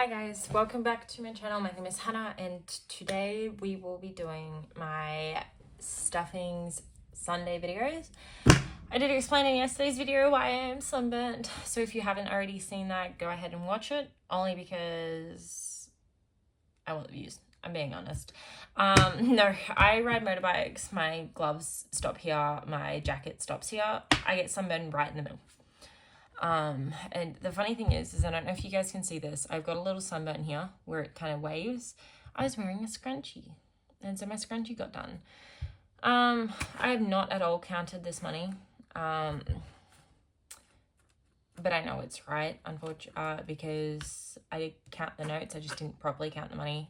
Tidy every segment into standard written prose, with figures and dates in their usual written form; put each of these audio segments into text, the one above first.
Hi guys, welcome back to my channel. My name is Hannah and today we will be doing my stuffings Sunday videos. I did explain in yesterday's video why I am sunburnt, so if you haven't already seen that, go ahead and watch it, only because I want the views. I'm being honest. No, I ride motorbikes, my gloves stop here, my jacket stops here. I get sunburned right in the middle. And the funny thing is I don't know if you guys can see this. I've got a little sunburn here where it kind of waves. I was wearing a scrunchie, and so my scrunchie got done. I have not at all counted this money. But I know it's right, unfortunately, because I did count the notes. I just didn't properly count the money.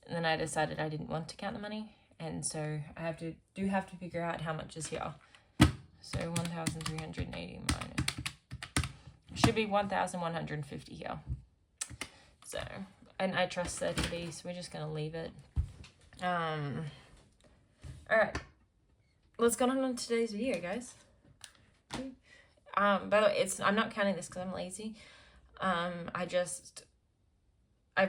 And then I decided I didn't want to count the money. And so I do have to figure out how much is here. So 1,380 minus. Should be 1,150 here. So, and I trust there to be, so we're just going to leave it. Alright. Let's get on to today's video, guys. By the way, I'm not counting this because I'm lazy. I've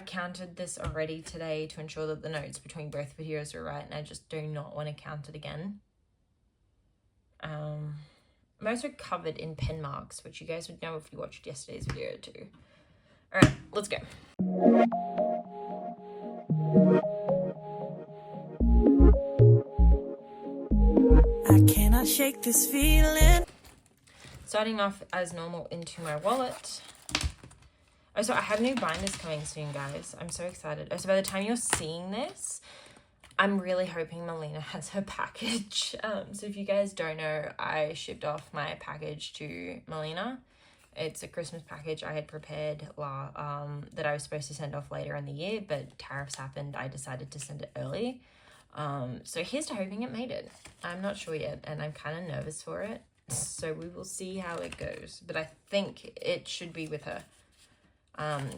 counted this already today to ensure that the notes between both videos are right, and I just do not want to count it again. Most are covered in pen marks, which you guys would know if you watched yesterday's video too. Alright, let's go. I cannot shake this feeling. Starting off as normal into my wallet. Oh, so I have new binders coming soon, guys. I'm so excited. Oh, so by the time you're seeing this, I'm really hoping Melina has her package. So if you guys don't know, I shipped off my package to Melina. It's a Christmas package I had prepared that I was supposed to send off later in the year, but tariffs happened. I decided to send it early. So here's to hoping it made it. I'm not sure yet, and I'm kind of nervous for it. So we will see how it goes. But I think it should be with her.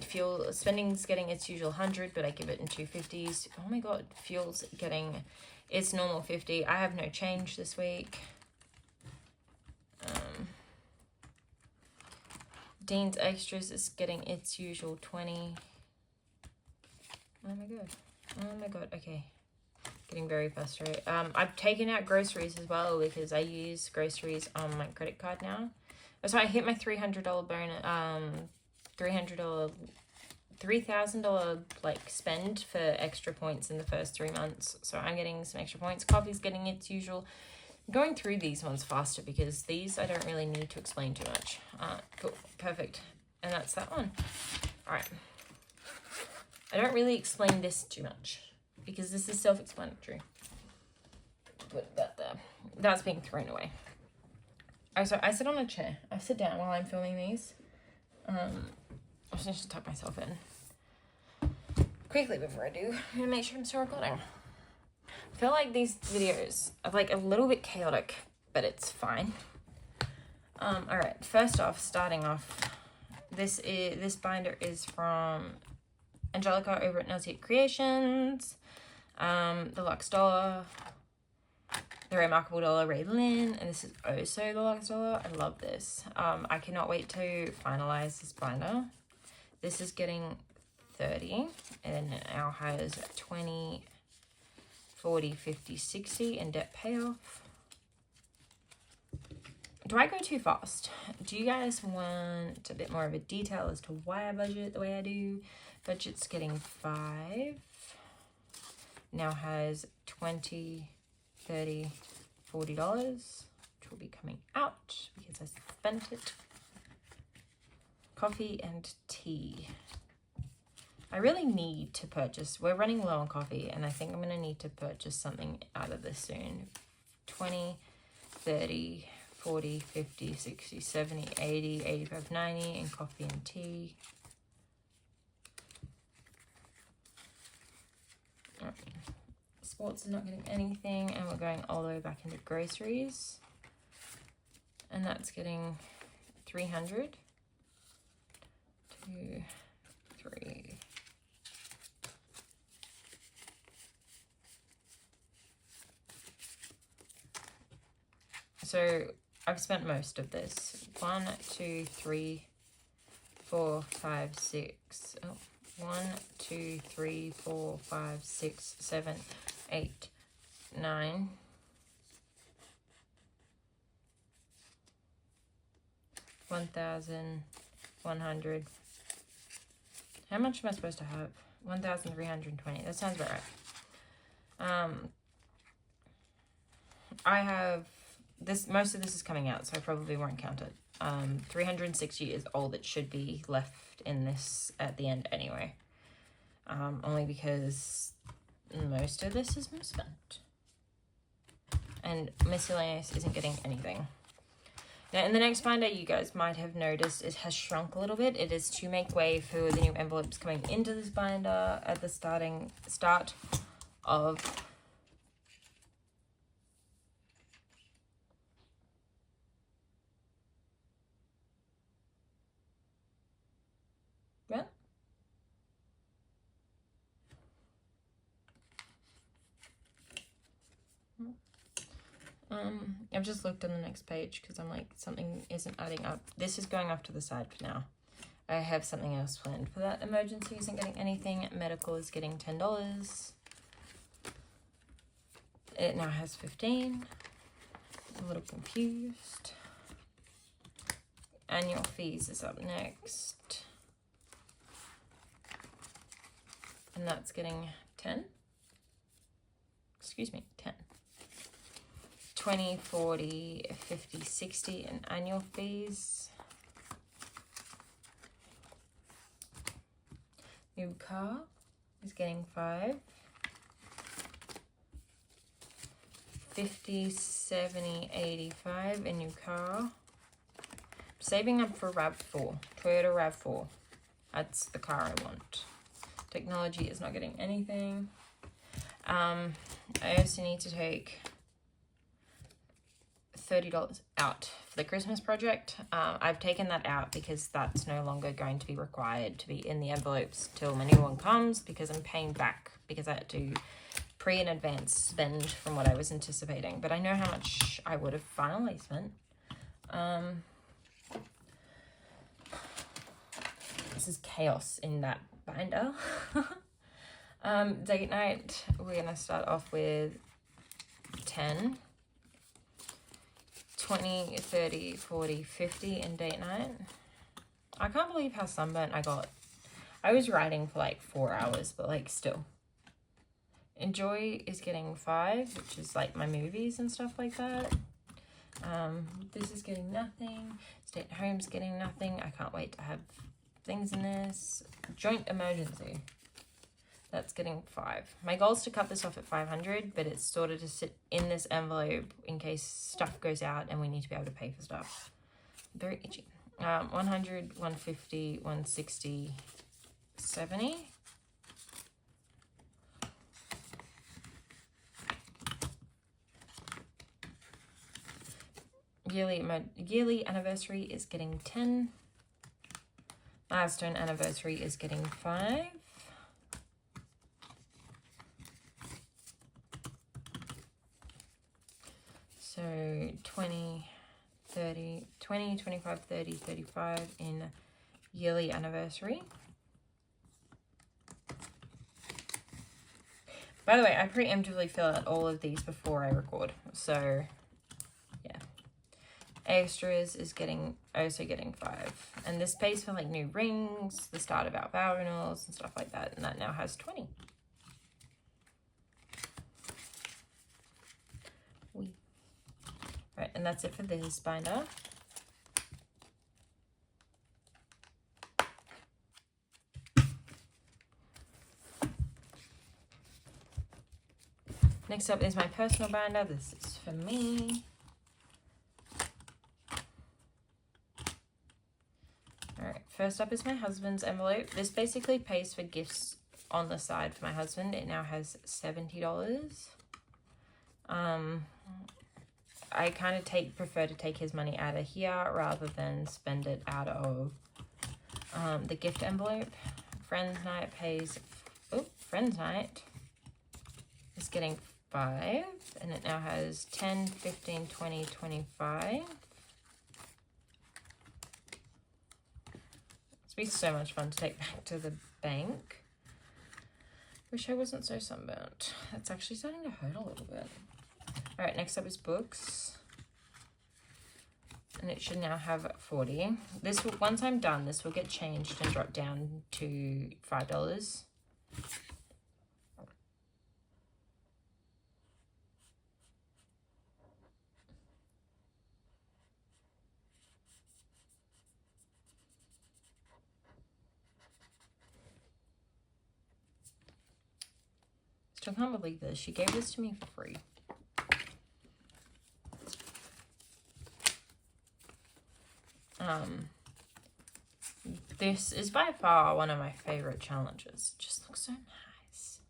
Fuel spending's getting its usual 100, but I give it in 250s. Oh my god, fuel's getting its normal 50. I have no change this week. Dean's Extras is getting its usual 20. Oh my god, okay. Getting very frustrated. I've taken out groceries as well because I use groceries on my credit card now. So I hit my $300 bonus, $3,000 like spend for extra points in the first 3 months. So I'm getting some extra points. Coffee's getting its usual. I'm going through these ones faster because these I don't really need to explain too much. Cool, perfect. And that's that one. All right. I don't really explain this too much because this is self-explanatory. Put that there. That's being thrown away. Oh, so I sit on a chair. I sit down while I'm filming these. I should just tuck myself in quickly before I do. I'm gonna make sure I'm still recording. I feel like these videos are like a little bit chaotic, but it's fine. Alright, first off, starting off, this binder is from Angelica over at Reallocations, the Luxe dollar, the RaeMarkable dollar Raelynn, and this is also the Luxe dollar. I love this. I cannot wait to finalize this binder. This is getting 30, and then it now has 20, 40, 50, 60 in debt payoff. Do I go too fast? Do you guys want a bit more of a detail as to why I budget the way I do? Budget's getting 5. Now has 20, 30, $40, which will be coming out because I spent it. Coffee and tea. I really need to purchase. We're running low on coffee, and I think I'm going to need to purchase something out of this soon. 20, 30, 40, 50, 60, 70, 80, 85, 90 in coffee and tea. Right. Sports is not getting anything, and we're going all the way back into groceries. And that's getting 300. 2, 3. So I've spent most of this. 1, 2, 3, 4, 5, 6. Oh, 1, 2, 3, 4, 5, 6, 7, 8, 9. $1,100. How much am I supposed to have? 1,320. That sounds about right. I have this. Most of this is coming out, so I probably won't count it. 360 is all that should be left in this at the end anyway. Only because most of this is spent, and miscellaneous isn't getting anything. Now, in the next binder, you guys might have noticed it has shrunk a little bit. It is to make way for the new envelopes coming into this binder at the start of what? I've just looked on the next page because I'm like, something isn't adding up. This is going off to the side for now. I have something else planned for that. Emergency isn't getting anything. Medical is getting $10. It now has 15. A little confused. Annual fees is up next. And that's getting 10. Excuse me, 10. 20, 40, 50, 60 in annual fees. New car is getting 5. 50, 70, 85 in new car. Saving up for RAV4, Toyota RAV4. That's the car I want. Technology is not getting anything. I also need to take $30 out for the Christmas project. I've taken that out because that's no longer going to be required to be in the envelopes till my new one comes, because I'm paying back because I had to pre and advance spend from what I was anticipating. But I know how much I would have finally spent. This is chaos in that binder. Date night, we're gonna start off with 10. 20, 30, 40, 50 in date night. I can't believe how sunburnt I got. I was writing for like 4 hours, but like still. Enjoy is getting 5, which is like my movies and stuff like that. This is getting nothing. Stay at home's getting nothing. I can't wait to have things in this. Joint emergency. That's getting 5. My goal is to cut this off at 500, but it's sort of to sit in this envelope in case stuff goes out and we need to be able to pay for stuff. Very itchy. 100, 150, 160, 70. Yearly anniversary is getting 10. Milestone anniversary is getting 5. So 20, 30, 20, 25, 30, 35 in yearly anniversary. By the way, I preemptively fill out all of these before I record. So, yeah. Extras is also getting 5. And this pays for like new rings, the start of our vow renewals and stuff like that. And that now has 20. Right, and that's it for this binder. Next up is my personal binder. This is for me. Alright, first up is my husband's envelope. This basically pays for gifts on the side for my husband. It now has $70. I kind of prefer to take his money out of here rather than spend it out of the gift envelope. Friends night Friends night is getting 5, and it now has 10, 15, 20, 25. Let's be so much fun to take back to the bank. Wish I wasn't so sunburnt. That's actually starting to hurt a little bit. All right, next up is books. And it should now have 40. This will, once I'm done, this will get changed and drop down to $5. Still can't believe this. She gave this to me for free. This is by far one of my favorite challenges. It just looks so nice.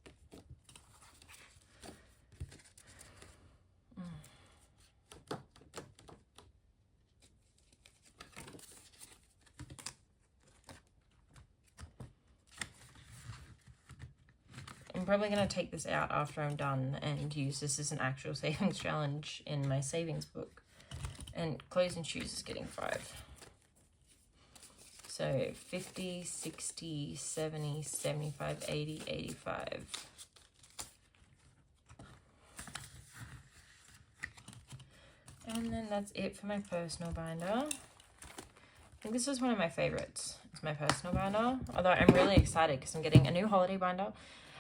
I'm probably going to take this out after I'm done and use this as an actual savings challenge in my savings book. And clothes and shoes is getting 5. So 50, 60, 70, 75, 80, 85. And then that's it for my personal binder. I think this is one of my favorites. It's my personal binder. Although I'm really excited because I'm getting a new holiday binder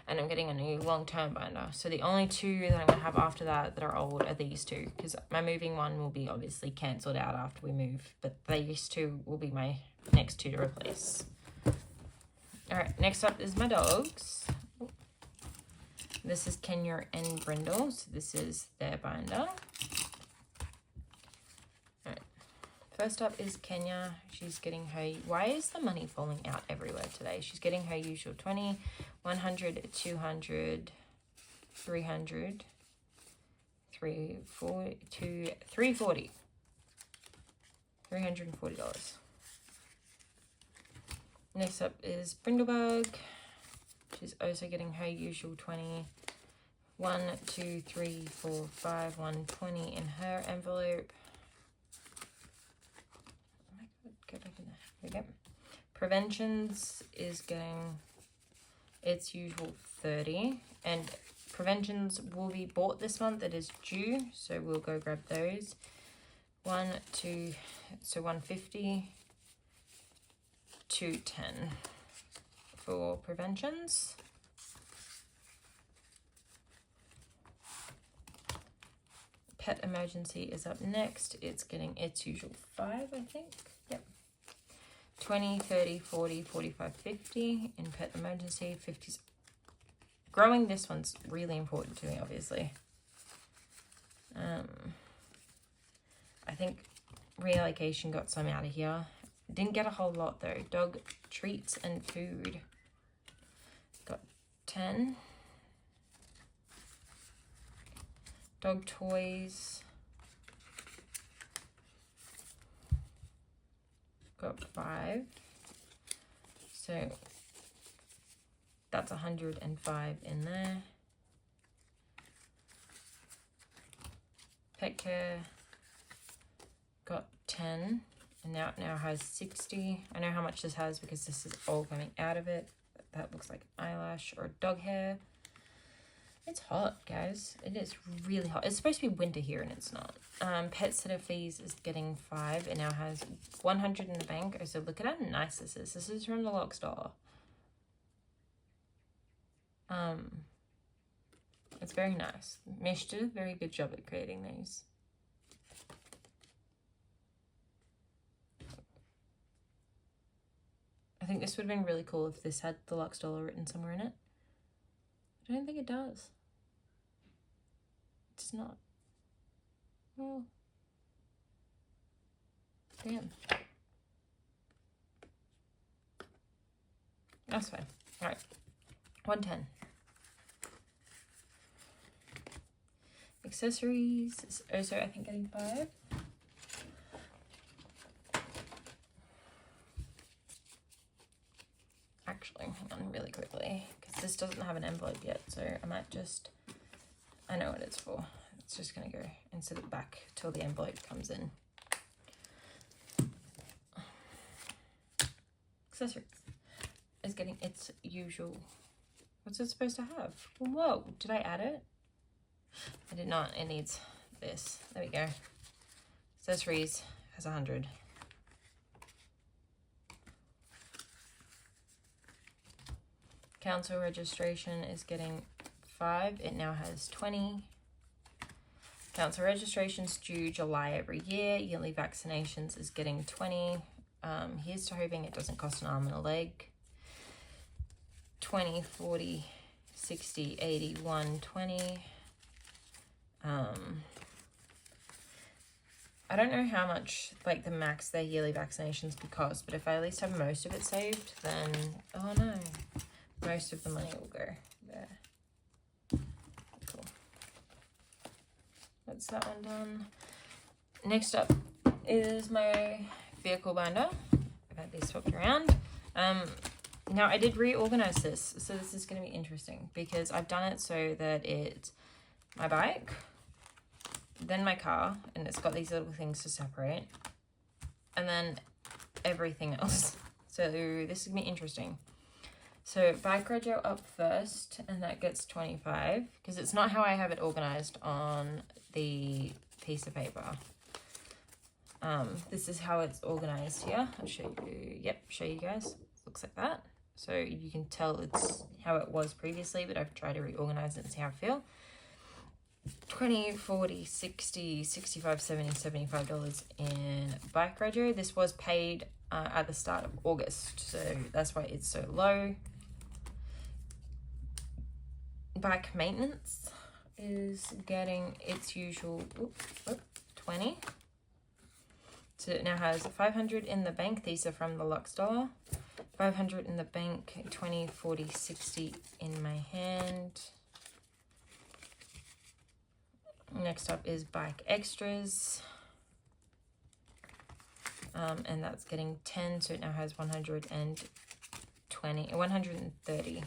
and I'm getting a new long-term binder. So the only two that I'm going to have after that are old are these two, because my moving one will be obviously cancelled out after we move, but these two will be my next two to replace. All right, next up is my dogs. This is Kenya and Brindle, so this is their binder. All right, first up is Kenya. She's getting her, why is the money falling out everywhere today? She's getting her usual 20, 100, 200, 300, 340, $340. Next up is Brindlebug. She's also getting her usual 20. 1, 2, 3, 4, 5, 120 in her envelope. Oh my god, go back in there. There we go. Preventions is getting its usual 30. And Preventions will be bought this month. It is due, so we'll go grab those. 1, 2, so 150. 210 for Preventions. Pet Emergency is up next. It's getting its usual 5, I think. Yep. 20, 30, 40, 45, 50 in Pet Emergency. 50's growing. This one's really important to me, obviously. I think Reallocation got some out of here. Didn't get a whole lot though. Dog treats and food. Got 10. Dog toys. Got 5. So that's 105 in there. Pet care. Got 10. And now it now has 60. I know how much this has because this is all coming out of it. That looks like eyelash or dog hair. It's hot, guys. It is really hot. It's supposed to be winter here and it's not. Pet sitter fees is getting 5. It now has 100 in the bank. Oh, so look at how nice this is. This is from the Luxe store. It's very nice. Mish did a very good job at creating these. I think this would have been really cool if this had the Luxe dollar written somewhere in it. I don't think it does. It's not. Well, damn. That's fine. All right, 110. Accessories is also, I think, getting 5. Actually, hang on really quickly, because this doesn't have an envelope yet, so I might just, I know what it's for. It's just going to go and sit it back till the envelope comes in. accessories is getting its usual. What's it supposed to have? Whoa, did I add it? I did not. It needs this. There we go. Accessories has 100. Council registration is getting 5. It now has 20. Council registrations due July every year. Yearly vaccinations is getting 20. Here's to hoping it doesn't cost an arm and a leg. 20, 40, 60, 80, 120. I don't know how much, like, the max their yearly vaccinations could cost, but if I at least have most of it saved, then, oh no, most of the money will go there. Cool. That's that one done. Next up is my vehicle binder. I've had these swapped around. Now I did reorganize this, so this is going to be interesting because I've done it so that it's my bike, then my car, and it's got these little things to separate, and then everything else. So this is going to be interesting. So bike rego up first, and that gets 25 because it's not how I have it organized on the piece of paper. This is how it's organized here. I'll show you. Yep, show you guys. Looks like that. So you can tell it's how it was previously, but I've tried to reorganize it and see how I feel. 20, 40, 60, 65, 70, $75 in bike rego. This was paid at the start of August, so that's why it's so low. Bike maintenance is getting its usual 20. So it now has 500 in the bank. These are from the Luxe dollar. 500 in the bank, 20, 40, 60 in my hand. Next up is bike extras. And that's getting 10, so it now has 130.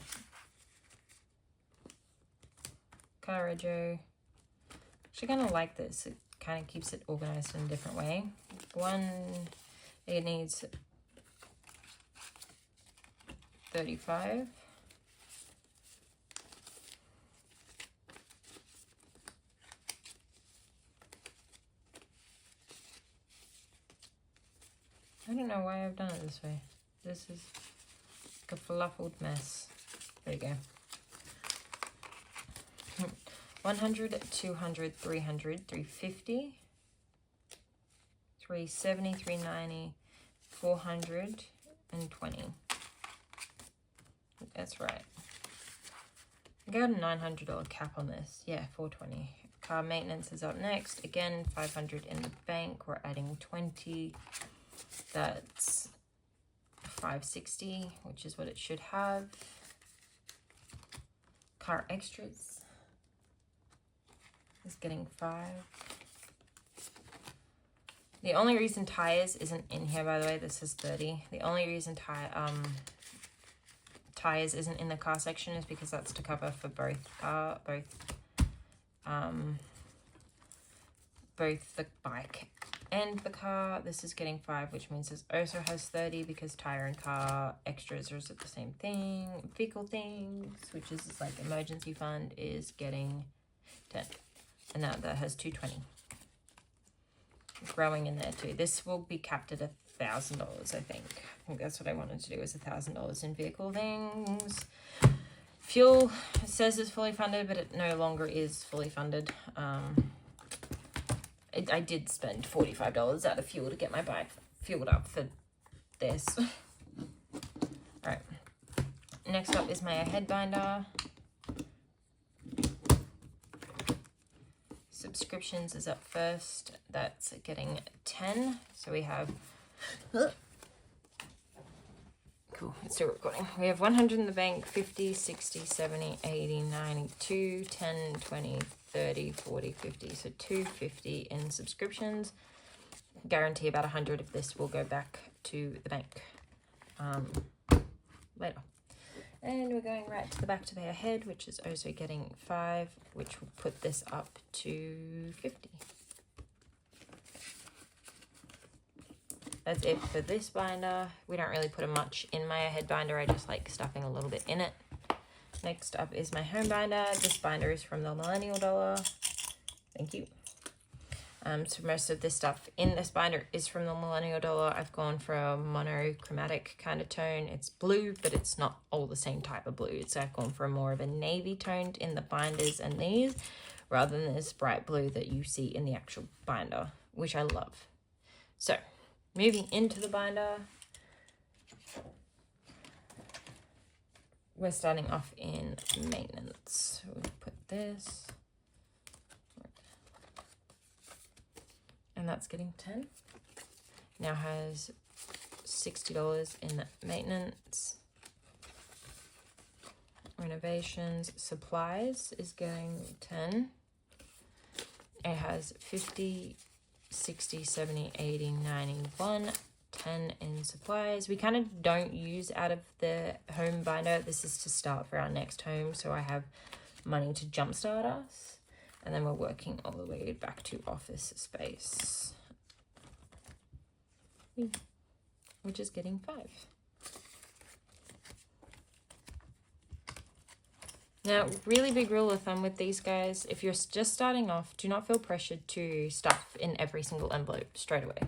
Car rego. Actually kind of like this. It kind of keeps it organized in a different way. It needs 35. I don't know why I've done it this way. This is like a fluffled mess. There you go. 100, 200, 300, 350, 370, 390, 420. That's right. I got a $900 cap on this. Yeah, 420. Car maintenance is up next. Again, 500 in the bank. We're adding 20. That's 560, which is what it should have. Car extras is getting 5. The only reason tires isn't in here, by the way, this is 30. The only reason tires isn't in the car section is because that's to cover for both the bike and the car. This is getting 5, which means this also has 30 because tire and car extras are the same thing. Vehicle things, which is like emergency fund, is getting 10. And now that has 220. Growing in there too. This will be capped at $1,000, I think. I think that's what I wanted to do, is $1,000 in vehicle things. Fuel says it's fully funded, but it no longer is fully funded. I did spend $45 out of fuel to get my bike fueled up for this. Alright. Next up is my head binder. Subscriptions is up first. That's getting 10. So we have... Cool, it's still recording. We have 100 in the bank, 50, 60, 70, 80, 92, 10, 20, 30, 40, 50. So 250 in subscriptions. Guarantee about 100 of this will go back to the bank later. And we're going right to the back to their head, which is also getting 5, which will put this up to 50. that's it for this binder. We don't really put much in my head binder. I just like stuffing a little bit in it. Next up is my home binder. This binder is from the Millennial dollar. Thank you. So most of this stuff in this binder is from the Millennial dollar. I've gone for a monochromatic kind of tone. It's blue, but it's not all the same type of blue. So I've gone for more of a navy toned in the binders and these, rather than this bright blue that you see in the actual binder, which I love. So moving into the binder, we're starting off in maintenance. We'll put this, and that's getting 10. Now has $60 in maintenance. Renovations, supplies is getting 10. It has 50, 60, 70, 80, 91, 10 in supplies. We kind of don't use out of the home binder. This is to start for our next home, so I have money to jumpstart us. And then we're working all the way back to office space, which is getting 5. Now, really big rule of thumb with these guys, if you're just starting off, do not feel pressured to stuff in every single envelope straight away.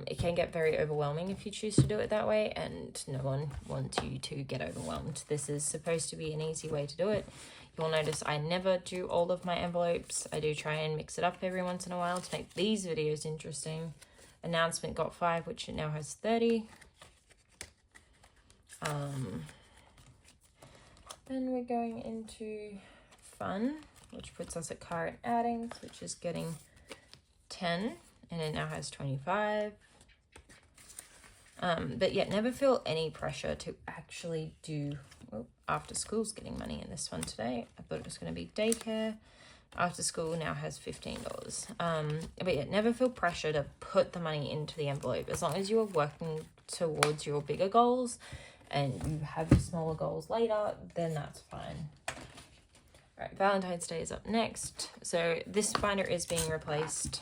It can get very overwhelming if you choose to do it that way, and no one wants you to get overwhelmed. This is supposed to be an easy way to do it. You'll notice I never do all of my envelopes. I do try and mix it up every once in a while to make these videos interesting. Announcement got 5, which it now has 30. Then we're going into fun, which puts us at car and outings, which is getting 10, and it now has 25. But yet never feel any pressure to actually do, after school's getting money in this one today. I thought it was going to be daycare. After school now has $15. But yet never feel pressure to put the money into the envelope. As long as you are working towards your bigger goals and you have your smaller goals later, then that's fine. All right, Valentine's Day is up next. So this binder is being replaced.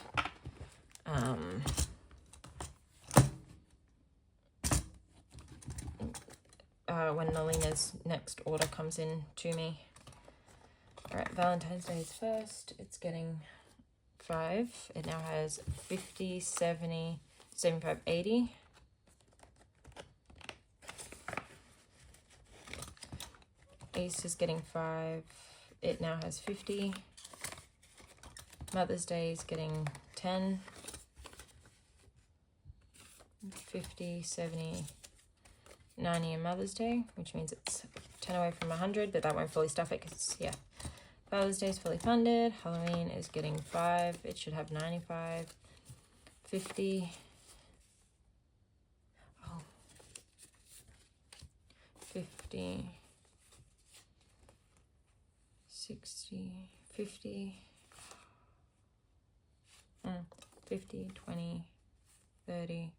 When Melina's next order comes in to me. All right, Valentine's Day is first. It's getting 5. It now has 50, 70, 75, 80. Ace is getting 5. It now has 50. Mother's Day is getting 10. 50, 70, 90 in Mother's Day, which means it's 10 away from 100, but that won't fully stuff it because, yeah. Father's Day is fully funded. Halloween is getting 5. It should have 95. 50. Oh. 50. 60. 50. 50, 20, 30.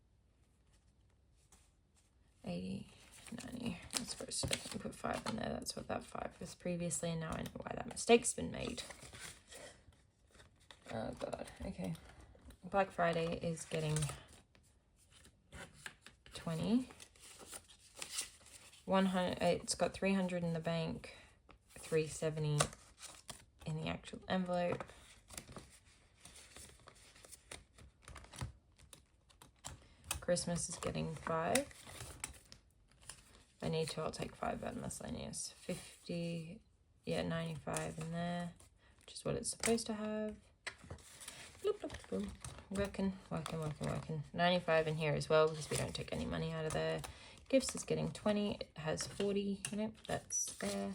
80, 90. I'm supposed to definitely put 5 in there. That's what that 5 was previously, and now I know why that mistake's been made. Oh god, okay. Black Friday is getting 20. 100. It's got 300 in the bank, 370 in the actual envelope. Christmas is getting 5. If I need to, I'll take 5 out of miscellaneous. 50, yeah, 95 in there, which is what it's supposed to have. Bloop, bloop, bloop. Working. 95 in here as well, because we don't take any money out of there. Gifts is getting 20. It has 40. Nope, that's there.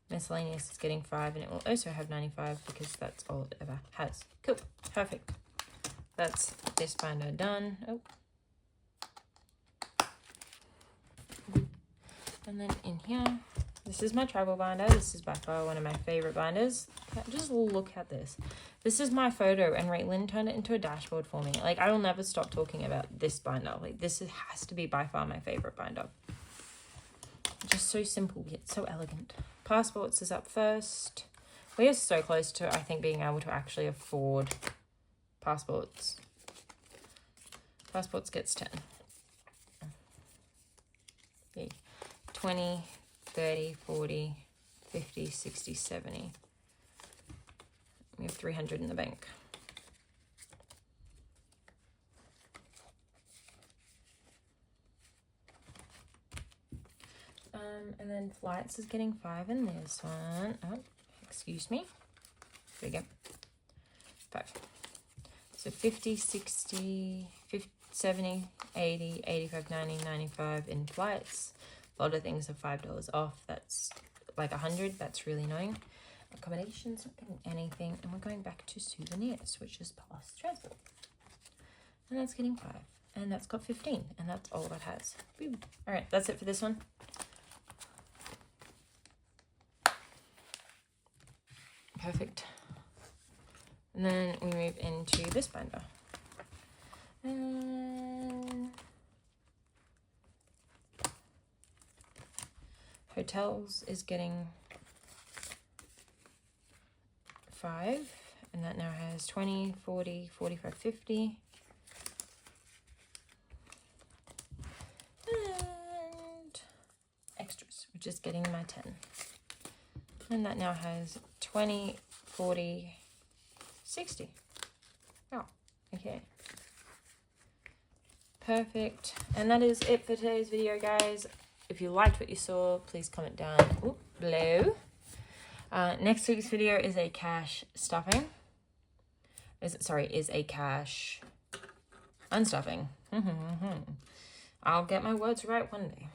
Miscellaneous is getting 5, and it will also have 95 because that's all it ever has. Cool. Perfect. That's this binder done. Oh. And then in here, this is my travel binder. This is by far one of my favorite binders. Just look at this. This is my photo, and Raelynn turned it into a dashboard for me. Like, I will never stop talking about this binder. Like, this has to be by far my favorite binder. Just so simple yet so elegant. Passports is up first. We are so close to, I think, being able to actually afford passports. Passports gets 10. Yeah. 20, 30, 40, 50, 60, 70. We have 300 in the bank. And then flights is getting 5 in this one. Oh, excuse me. There we go. 5. So 50, 60, 50, 70, 80, 85, 90, 95 in flights. A lot of things are $5 off. That's like 100. That's really annoying. Accommodations, not getting anything. And we're going back to souvenirs, which is past travel. And that's getting 5. And that's got 15. And that's all that has. Boom. All right, that's it for this one. Perfect. And then we move into this binder. And hotels is getting 5, and that now has 20, 40, 45, 50. And extras, which is getting my 10. And that now has 20, 40, 60. Oh, okay. Perfect. And that is it for today's video, guys. If you liked what you saw, please comment down below. Next week's video is a cash stuffing. Is a cash unstuffing. I'll get my words right one day.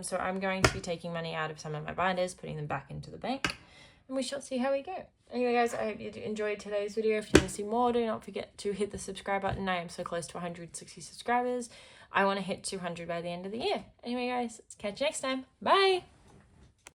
So I'm going to be taking money out of some of my binders, putting them back into the bank, and we shall see how we go. Anyway, guys, I hope you enjoyed today's video. If you want to see more, do not forget to hit the subscribe button. I am so close to 160 subscribers. I want to hit 200 by the end of the year. Anyway, guys, let's catch you next time. Bye!